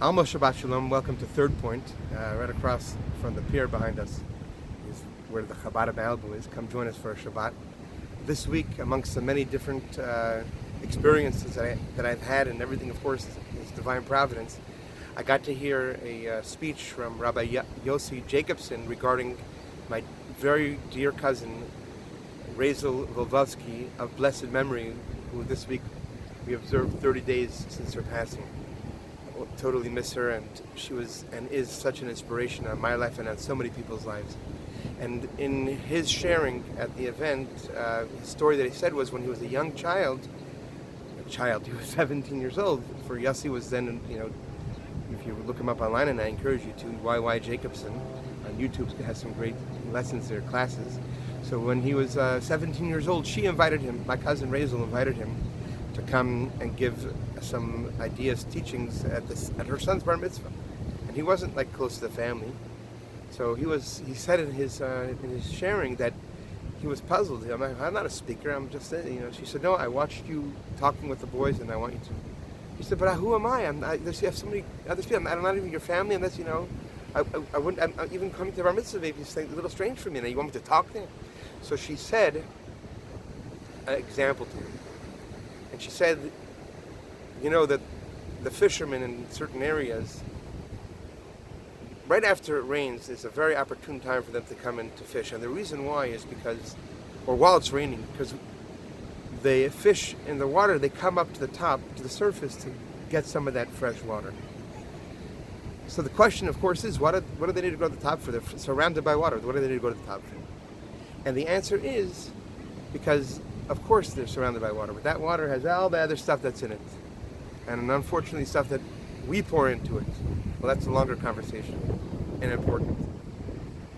Almost Shabbat Shalom. Welcome to Third Point, right across from the pier behind us is where the Chabad of Malibu is. Come join us for a Shabbat. This week, amongst the many different experiences that I've had, and everything, of course, is divine providence, I got to hear a speech from Rabbi Yossi Jacobson regarding my very dear cousin, Razel Volvovsky, of blessed memory, who this week we observed 30 days since her passing. Totally miss her, and she was and is such an inspiration on my life and on so many people's lives. And in his sharing at the event, his story that he said was when he was a young child, he was 17 years old. For Yossi was then, if you look him up online, and I encourage you to, YY Jacobson on YouTube has some great lessons there, classes. So when he was 17 years old, she invited him, my cousin Razel invited him to come and give some ideas, teachings at her son's bar mitzvah, and he wasn't close to the family. So he said in his sharing that he was puzzled. I'm not a speaker. I'm just She said, no, I watched you talking with the boys, and I want you to. He said, but who am I? You have so many other people. I'm not even your family, unless I wouldn't. I'm even coming to bar mitzvah. Maybe it's a little strange for me. And you want me to talk to him? So she said an example to him. And she said, that the fishermen in certain areas, right after it rains, is a very opportune time for them to come in to fish. And the reason why is while it's raining, because the fish in the water, they come up to the top, to the surface, to get some of that fresh water. So the question, of course, is what do they need to go to the top for? They're surrounded by water. What do they need to go to the top for? And the answer is because, of course, they're surrounded by water, but that water has all the other stuff that's in it. And unfortunately, stuff that we pour into it. Well, that's a longer conversation and important.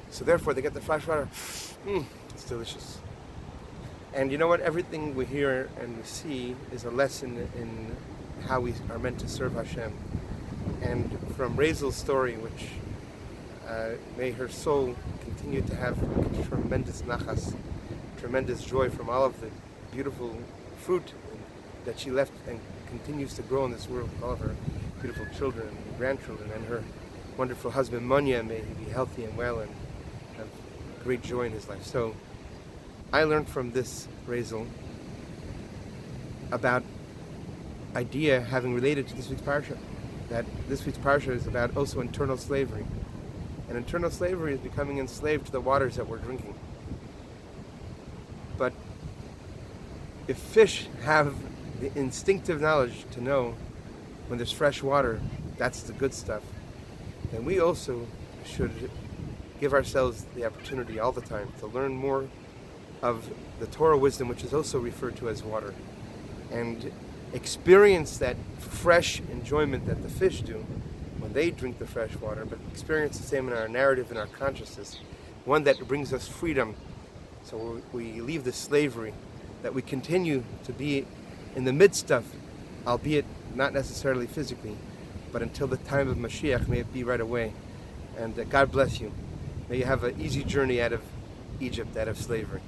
So therefore, they get the fresh water. It's delicious. And you know what? Everything we hear and we see is a lesson in how we are meant to serve Hashem. And from Razel's story, which may her soul continue to have tremendous nachas, tremendous joy from all of the beautiful fruit that she left and continues to grow in this world with all of her beautiful children and grandchildren, and her wonderful husband Monya, may he be healthy and well and have great joy in his life. So I learned from this Razel about idea having related to this week's parsha, that this week's parsha is about also internal slavery. And internal slavery is becoming enslaved to the waters that we're drinking. But if fish have the instinctive knowledge to know when there's fresh water, that's the good stuff, then we also should give ourselves the opportunity all the time to learn more of the Torah wisdom, which is also referred to as water, and experience that fresh enjoyment that the fish do when they drink the fresh water, but experience the same in our narrative and our consciousness, one that brings us freedom. So we leave the slavery, that we continue to be in the midst of, albeit not necessarily physically, but until the time of Mashiach, may it be right away. And God bless you. May you have an easy journey out of Egypt, out of slavery.